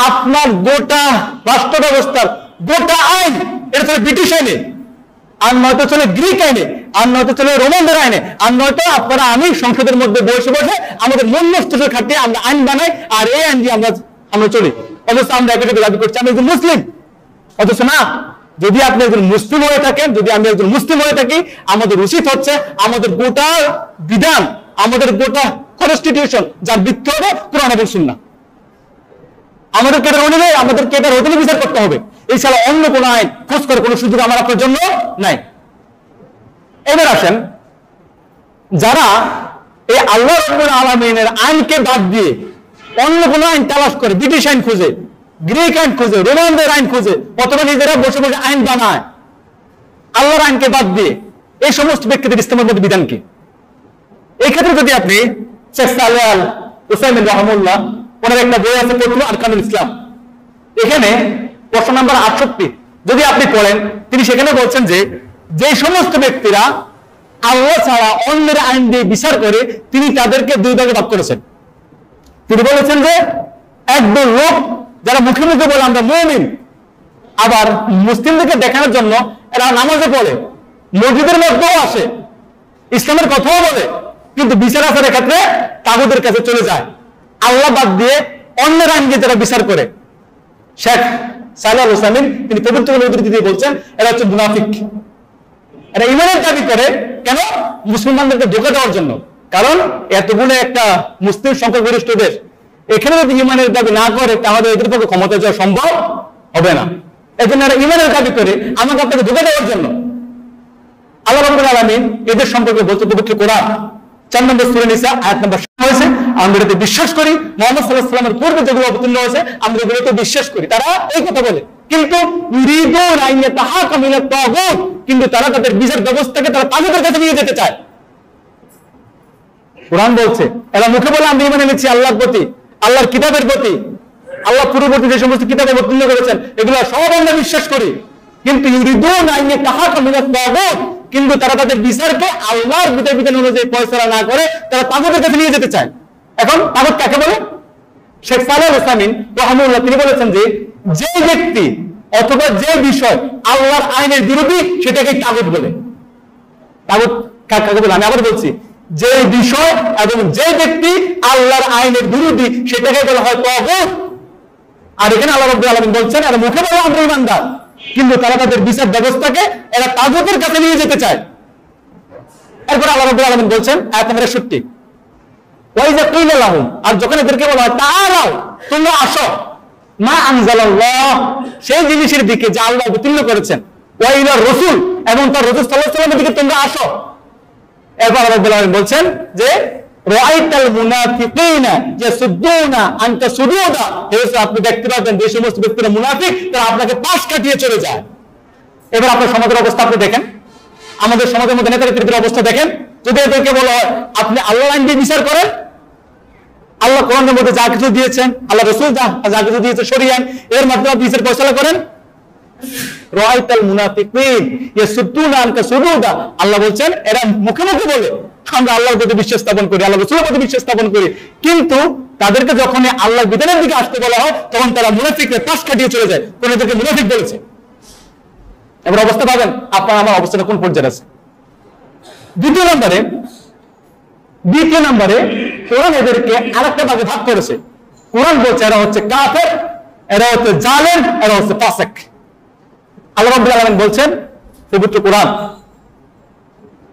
আপনার গোটা রাষ্ট্র ব্যবস্থার গোটা আইন, এটা চলে ব্রিটিশ আইনে, আর নয়তো চলে গ্রিক আইনে, আর নয়তো চলে রোমানদের আইনে, আর নয়তো আপনারা আমি সংসদের মধ্যে বসে বসে আমাদের মন মস্তিষ্ক খাটিয়ে আমরা আইন বানাই, আর এই আইন দিয়ে আমরা চলি। অথচ আমরা একটাকে দাবি করছি আমি একজন মুসলিম। অথচ না, যদি আপনি একজন মুসলিম হয়ে থাকেন, যদি আমি একজন মুসলিম হয়ে থাকি, আমাদের উচিত হচ্ছে আমাদের গোটা বিধান, আমাদের গোটা কনস্টিটিউশন যার ভিত্তি হবে কোরআন এবং সুন্নাহ। আমাদেরকে এটার অনুযায়ী আমাদেরকে এটার অধীনে বিচার করতে হবে। এছাড়া অন্য কোনো আইন খোঁজ করে কোনো সুযোগ আমার আপনার জন্য নাই। এবার আসেন, যারা এই আল্লাহ রাব্বুল আলামিনের আইনকে বাদ দিয়ে অন্য কোনো আইন তালাশ করে, ব্রিটিশ আইন খুঁজে, গ্রিক আইন খুঁজে, রোমানদের আইন খুঁজে, অথবা নিজেরা বসে বসে আইন বানায় আল্লাহর আইনকে বাদ দিয়ে, এই সমস্ত ব্যক্তিদের ইসলামের মধ্যে বিধান কি? এই ক্ষেত্রে যদি আপনি শেখ সালেহ আল উসাইমিন রাহমাহুল্লাহ, ওনার একটা বই আছে ফতওয়া আরকানুল ইসলাম, এখানে প্রশ্ন নাম্বার 68 যদি আপনি পড়েন, তিনি সেখানে বলছেন যে যে সমস্ত ব্যক্তিরা আল্লাহ ছাড়া অন্যের আইন দিয়ে বিচার করে তিনি তাদেরকে দুই ভাগে ভাগ করেছেন। তিনি বলেছেন যে একদল লোক যারা মুখে মুখে বলে আমরা মুমিন, আবার মুসলিমদেরকে দেখানোর জন্য এরা নামাজে পড়ে, মসজিদের মধ্যেও আসে, ইসলামের কথাও বলে, কিন্তু বিচার আচারের ক্ষেত্রে তাগুদের কাছে চলে যায়, আল্লাহ বাদ দিয়ে অন্যের আইন দিয়ে যারা বিচার করে। শেখ সালেহ আল উসাইমিন তিনি পবিত্র উদ্ধৃতি দিয়ে বলছেন এরা হচ্ছে মুনাফিক। এরা ঈমানের দাবি করে কেন? মুসলমানদেরকে ধোঁকা দেওয়ার জন্য। কারণ এতগুলো একটা মুসলিম সংখ্যাগরিষ্ঠ দেশ, এখানে যদি ঈমানের দাবি না করে তাহলে এদের পক্ষে ক্ষমতা যাওয়া সম্ভব হবে না। এজন্য এরা ঈমানের দাবি করে আমাকে আপনাকে ধোঁকা দেওয়ার জন্য। আল্লাহ রাব্বুল আলামিন এদের সম্পর্কে বলতে পবিত্র কোরআন 4 নম্বর সূরা নিসা আয়াত নম্বর 7 হয়েছে, আমরা এটাতে বিশ্বাস করি। মুহাম্মদ সাল্লাল্লাহু আলাইহি ওয়াসাল্লামের পূর্বে যেগুলো অবতীর্ণ হয়েছে আমরা এগুলোতে বিশ্বাস করি। তারা এই কথা বলে, কিন্তু ইউরিদুন আন ইয়াতাহাকামু ইলা তাগুত, কিন্তু তারা তাদের বিচার ব্যবস্থাকে তারা তাগুতের কাছে নিয়ে যেতে চায়। কোরআন বলছে এরা মুখে বলে আমরা ঈমান এনেছি আল্লাহর প্রতি, আল্লাহর কিতাবের প্রতি, আল্লাহ পূর্ববর্তী যে সমস্ত কিতাব অবতীর্ণ করেছেন এগুলো সব আমরা বিশ্বাস করি, কিন্তু ইউরিদুন আন ইয়াতাহাকামু ইলা তাগুত, কিন্তু তারা তাদের বিচারকে আল্লাহর বিধান অনুযায়ী ফয়সালা না করে তারা তাগুতের কাছে নিয়ে যেতে চায়। এখন তাগুত কাকে বলে? শেখ সালেহ আল উসাইমিন রাহমাহুল্লাহ তিনি বলেছেন যে যে ব্যক্তি অথবা যে বিষয় আল্লাহর আইনের বিরোধী সেটাকে তাগুত বলে। তাগুত কাকে বলে? আমি আবার বলছি, যে বিষয় এবং যে ব্যক্তি আল্লাহর আইনের বিরোধী সেটাকে বলা হয় তাগুত। আর এখানে আল্লাহ রাব্বুল আলামিন বলছেন এরা মুখে বলে আমরা ঈমানদার, কিন্তু তারা তাদের বিচার ব্যবস্থাকে এরা তাগুতের কাছে নিয়ে যেতে চায়। এরপর আল্লাহ রাব্বুল আলামিন বলছেন আয়াত নম্বর 67, ওয়াইজা কিলা লাহুম, আর যখন এদেরকে বলা হয় তাআলাও তোমরা আসো, মা আনজালাল্লাহ, সেই জিনিসের দিকে যা আল্লাহ অবতীর্ণ করেছেন, ওয়াইলা রাসূল, এবং তার রাসূল সাল্লাল্লাহু আলাইহি ওয়াসাল্লামের দিকে তোমরা আসো। এরপর আল্লাহ রাব্বুল আলামিন বলছেন যে রাআইতাল মুনাফিকিনা ইয়াসুদ্দুনা আনকা সুদুদা, আপনি দেখতে পাবেন যে সমস্ত ব্যক্তিরা মুনাফিক তারা আপনাকে পাশ কাটিয়ে চলে যায়। এবার আপনার সমাজের অবস্থা আপনি দেখেন, আমাদের সমাজের মধ্যে নেতাদের অবস্থা দেখেন। যদি এদেরকে বলা হয় আপনি আল্লাহর আইন দিয়ে বিচার করেন, আল্লাহ কোরআনের মধ্যে যা কিছু দিয়েছেন, আল্লাহ রাসূল যা কিছু দিয়েছে শরীয়ত, এর মাধ্যমে বিচার ফয়সালা করেন, রাআইতাল মুনাফিকিন ইয়াসুদ্দুনা আনকা সুদুদা, আল্লাহ বলছেন এরা মুখে মুখে বলে আমরা আল্লাহর প্রতি বিশ্বাস স্থাপন করি, আল্লাহ রাসূলের প্রতি বিশ্বাস স্থাপন করি, কিন্তু তাদেরকে যখন আল্লাহর বিধানের দিকে আসতে বলা হয় তখন তারা মুনাফিকদের পাশ কাটিয়ে চলে যায়। কোন এদেরকে মুনাফিক বলেছে। এবার অবস্থা পাবেন আপনার আমার অবস্থাটা কোন পর্যায়ে আছে। দ্বিতীয় নম্বরে কোরআন এদেরকে আরেকটা ভাগে ভাগ করেছে। কোরআন বলছে এরা হচ্ছে কাফের, এরা হচ্ছে জালেম, এরা হচ্ছে ফাসিক। আল্লাহ রাব্বুল আলামিন বলছেন পবিত্র কোরআন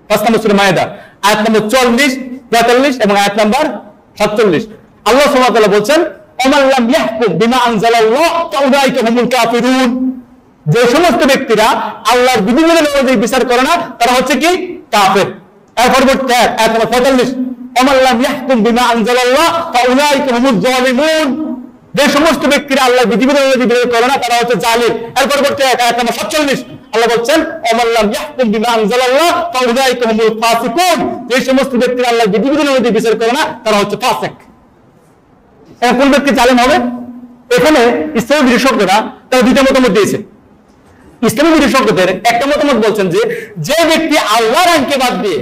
5 নম্বর সূরা মায়েদা আয়াত নম্বর 44, 43 এবং আয়াত নম্বর 47, আল্লাহ সুবহানাহু ওয়া তাআলা বলছেন ওমান লাম ইয়াহকুম বিমা আনজালাল্লাহ ফাউলাইকা হুমুল কাফিরুন, যে সমস্ত ব্যক্তিরা আল্লাহর বিধিবিধান অনুযায়ী বিচার করে না তারা হচ্ছে কি? কাফের। এর পরবর্তী আয়াত নম্বর 45, ওমান লাম ইয়াহকুম বিমা আনজালাল্লাহ ফাউলাইকা হুমুজ জালিমুন, যে সমস্ত ব্যক্তিরা আল্লাহর বিধিবিধান অনুযায়ী বিচার করে না তারা হচ্ছে জালিম। এর পরবর্তী আয়াত নম্বর 47, আল্লাহ বলছেন ওমান লাম ইয়াহকুম বিমা আনজালাল্লাহ ফাউলাইকা হুমুল ফাসিকুন, যে সমস্ত ব্যক্তিরা আল্লাহর বিধিবিধান অনুযায়ী বিচার করে না তারা হচ্ছে ফাসিক। কোন ব্যক্তি জালেম হবে? এখানে ইসলামী বিশেষজ্ঞরা তারা দুইটা মতামত দিয়েছে। ইসলামী বিশেষজ্ঞদের একটা মতামত বলছেন যে ব্যক্তি আল্লাহর আইনকে বাদ দিয়ে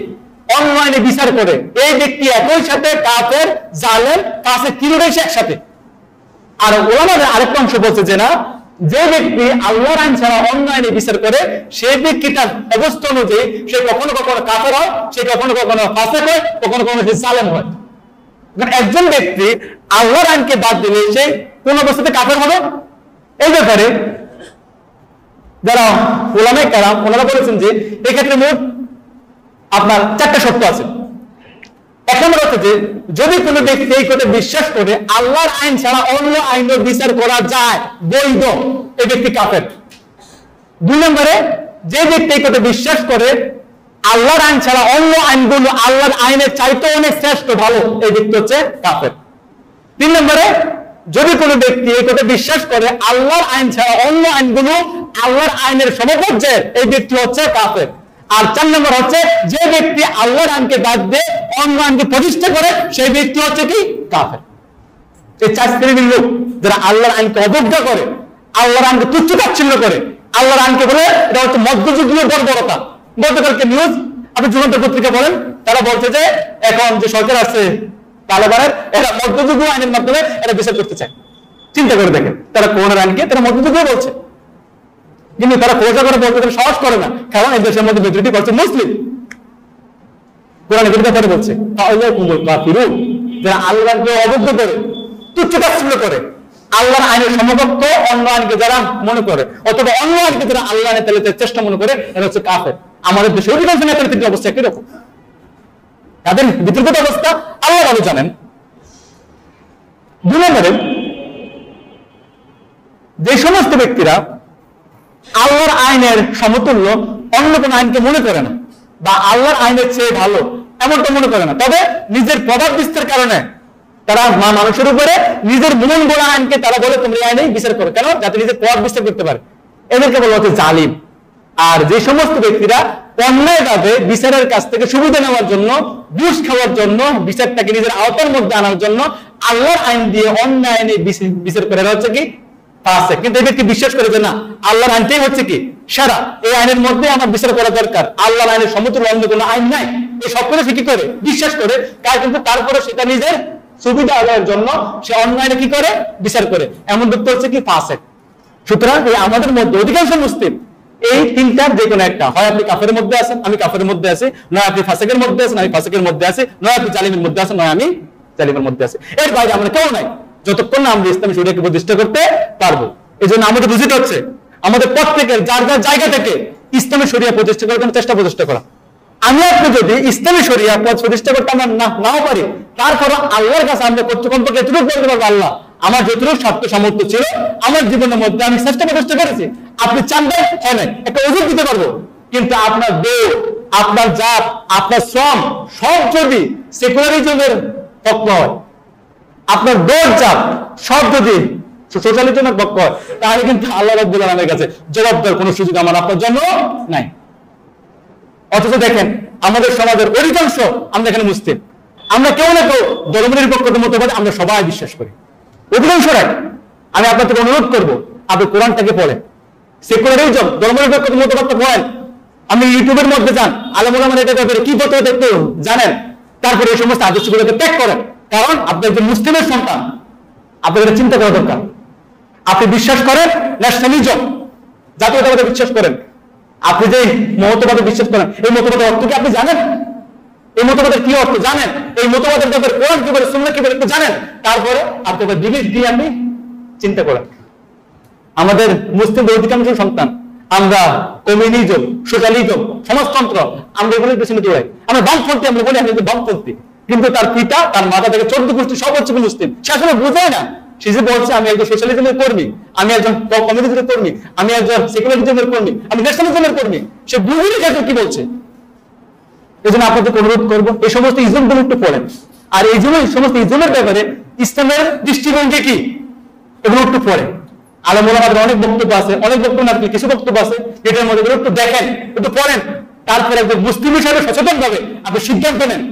অন্য আইনে বিচার করে এই ব্যক্তি একই সাথে কাফের, জালেম, ফাসিক তিনটাই একসাথে। আর ওলামাদের আরেকটা অংশ বলছে যে না, যে ব্যক্তি আল্লাহর আইন ছাড়া অন্য আইনে বিচার করে সেই ব্যক্তিটার অবস্থা অনুযায়ী সে কখনো কখনো কাফের হয়, সে কখনো কখনো ফাসিক হয়, কখনো কখনো সে জালেম হয়। একজন ব্যক্তি আল্লাহর আইনকে বাদ দিলে সে কোন অবস্থাতে কাফের হবে? এই ব্যাপারে যারা উলামায়ে কেরাম ওনারা বলেছেন যে এক্ষেত্রে মোট আপনার চারটা শর্ত আছে। এক নম্বর হচ্ছে যে যদি কোনো ব্যক্তি এই কথা বিশ্বাস করে আল্লাহর আইন ছাড়া অন্য আইনের বিচার করা যায়, বৈধ, এই ব্যক্তি কাফের। দুই নম্বরে যে ব্যক্তি এই কথা বিশ্বাস করে আল্লাহর আইন ছাড়া অন্য আইনগুলো আল্লাহর আইনের চাইতে অনেক শ্রেষ্ঠ, ভালো, এই ব্যক্তি হচ্ছে কাফের। তিন নম্বরে যদি কোনো ব্যক্তি এই কথা বিশ্বাস করে আল্লাহর আইন ছাড়া অন্য আইনগুলো আল্লাহর আইনের সমপর্যায়ের, এই ব্যক্তি হচ্ছে কাফের। আর চার নম্বর হচ্ছে যে ব্যক্তি আল্লাহর আইনকে বাদ দিয়ে অন্য আইনকে প্রতিষ্ঠা করে সেই ব্যক্তি হচ্ছে কি? কাফের। এই চার শ্রেণীর লোক যারা আল্লাহর আইনকে অবজ্ঞা করে, আল্লাহর আইনকে তুচ্ছ তাচ্ছিল্য করে, আল্লাহর আইনকে বলে এটা হচ্ছে মধ্যযুগীয় বর্বরতা। গতকালকে নিউজ আপনি যুগান্ত পত্রিকা বলেন, তারা বলছে যে এখন যে সরকার আছে তালেবানের, এরা মধ্যযুগীয় আইনের মাধ্যমে এটা বিচার করতে চায়। চিন্তা করে দেখেন, তারা কোন আইনকে তারা মধ্যযুগীয় বলছে, কিন্তু তারা খোঁজা করে বলতে তারা সাহস করে না, কারণ এই দেশের মধ্যে মেজরিটি করছে মুসলিম। কোরআনে বিরুদ্ধে করে বলছে যারা আল্লাহকে অবজ্ঞা করে, তুচ্ছ তাচ্ছিল্য করে, আল্লাহর আইনের সমকক্ষ অন্য আইনকে যারা মনে করে অথবা অন্য আইনকে যারা আল্লাহ আইনে তাহলে চেষ্টা মনে করে, এরা হচ্ছে কাফের। আমাদের দেশে অধিকাংশ নেতার তিনটি অবস্থা একই রকম, তাদের বিতর্কিত অবস্থা আল্লাহ ভালো জানেন। দুই নম্বরে যে সমস্ত ব্যক্তিরা আল্লাহর আইনের সমতুল্য অন্য কোন আইনকে মনে করে না বা আল্লাহর আইনের চেয়ে ভালো এমনটা মনে করে না, তবে নিজের প্রভাব বিস্তার কারণে তারা মানুষের উপরে নিজের মন গড়া আইনকে তারা বলে তোমরা আইনে বিচার করো, কেন? যাতে নিজের প্রভাব বিস্তার করতে পারে। এদেরকে বলা হচ্ছে জালিম। আর যে সমস্ত ব্যক্তিরা অন্যায়ভাবে বিচারের কাছ থেকে সুবিধা নেওয়ার জন্য, ঘুষ খাওয়ার জন্য, বিচারটাকে নিজের আওতার মধ্যে আনার জন্য আল্লাহর আইন দিয়ে অন্য আইনে বিচার করে হচ্ছে কি? ফাসিক। কিন্তু এই ব্যক্তি বিশ্বাস করে যে না, আল্লাহর আইনটাই হচ্ছে কি সারা, এই আইনের মধ্যে আমার বিচার করা দরকার, আল্লাহর আইনের সমতুল্য অন্য কোনো আইন নাই, এই সব কিছু কি করে বিশ্বাস করে, কিন্তু তারপরে সেটা নিজের সুবিধা আদায়ের জন্য সে অন্য আইনে কি করে? বিচার করে। এমন ব্যক্তি হচ্ছে কি? ফাসিক। সুতরাং এই আমাদের মধ্যে অধিকাংশ মুসলিম এই তিনটার যে কোনো একটা, হয় আপনি কাফের মধ্যে আছেন, আমি কাফের মধ্যে আছি, নয় আপনি ফাসিকের মধ্যে আছেন, আমি ফাসিকের মধ্যে আছি, নয় আপনি জালিমের মধ্যে আছেন, নয় আমি জালিমের মধ্যে আছি। এর বাইরে আমরা কেউ নাই, যতক্ষণ না আমরা ইসলামী শরীয়তকে প্রতিষ্ঠা করতে পারবো। এই জন্য আমাদের বুঝতে হচ্ছে আমাদের প্রত্যেকের যার যার জায়গা থেকে ইসলামী শরিয়া প্রতিষ্ঠা করার জন্য প্রতিষ্ঠা করা। আমি আপনি যদি ইসলামী শরিয়া প্রতিষ্ঠা করতে আমরা নাও পারি, তারপর আল্লাহর কাছে আমরা কমপক্ষে এতটুকু বলতে পারবো, আল্লাহ আমার যতটুকু স্বার্থ সামর্থ্য ছিল আমার জীবনের মধ্যে আমি চেষ্টা প্রতিষ্ঠা করেছি, আপনি চান্দায় হয় নাই একটা ওজন দিতে পারবো, কিন্তু আপনার দেহ, আপনার জাত, আপনার শ্রম সব যদি সেকুলারিজমের পক্ষ হয়, আপনার দৌড় জাত সব যদি সোশ্যালিজমের পক্ষ হয়, তাহলে কিন্তু আল্লাহ রাব্বুল আলামিনের কাছে জবাব দেওয়ার কোনো সুযোগ আমার আপনার জন্য নাই। অথচ দেখেন আমাদের সমাজের অধিকাংশ, আমরা এখানে মুসলিম, আমরা কেউ না কেউ ধর্মনিরপেক্ষতার মতবাদে আমরা সবাই বিশ্বাস করি, অধিকাংশরাই। আমি আপনাকে অনুরোধ করবো আপনি কোরআনটাকে পড়েন, সেকুলারিজম ধর্মনিরপেক্ষতার মতবাদটা পড়েন, আপনি ইউটিউবের মধ্যে যান, আলেম ওলামার এটা ব্যাপারে কি বলতে দেখতে জানেন, তারপরে এই সমস্ত আদর্শগুলোকে ত্যাগ করেন। কারণ আপনি একজন মুসলিমের সন্তান, আপনাদের চিন্তা করা দরকার। আপনি বিশ্বাস করেন ন্যাশনালিজম, জাতীয়তাবাদে বিশ্বাস করেন, আপনি যে মতবাদে বিশ্বাস করেন, এই মতবাদের অর্থ কি আপনি জানেন? এই মতবাদের কি অর্থ জানেন? এই মতবাদের ব্যাপারে কোরআন কি বলে, সুন্নাহ কি বলে একটু জানেন? তারপরে আপনাদের বিবেক দিয়ে আপনি চিন্তা করেন। আমাদের মুসলিমদের অধিকাংশ সন্তান আমরা কমিউনিজম, সোশ্যালিজম, সমাজতন্ত্র, আমরা এগুলোর পেছনে দৌড়াই। আমরা বামপন্থী, আমরা বলি আমি বামপন্থী, কিন্তু তার পিতা, তার মাতা থেকে 14 গোষ্ঠী সব হচ্ছে মুসলিম। সে আসলে বোঝায় না, সে যে বলছে আমি একজন সোশ্যালিজমের কর্মী, আমি একজন কমিউনিজমের কর্মী, আমি একজন সেকুলারিজমের কর্মী, আমি ন্যাশনালিজমের কর্মী, সে বুঝিনি কি বলছে। এই জন্য আপনাদের অনুরোধ করবো এই সমস্ত ইজমগুলো একটু পড়েন, আর এই জন্য এই সমস্ত ইজমের ব্যাপারে ইসলামের দৃষ্টিভঙ্গি কি এগুলো একটু পড়েন। আলেম ওলামাদের অনেক বক্তব্য আছে, অনেক বক্তব্য না, কিছু বক্তব্য আছে, এটার মধ্যে একটু দেখেন, একটু পড়েন, তারপরে একজন মুসলিম হিসাবে সচেতন ভাবে আপনি সিদ্ধান্ত নেন।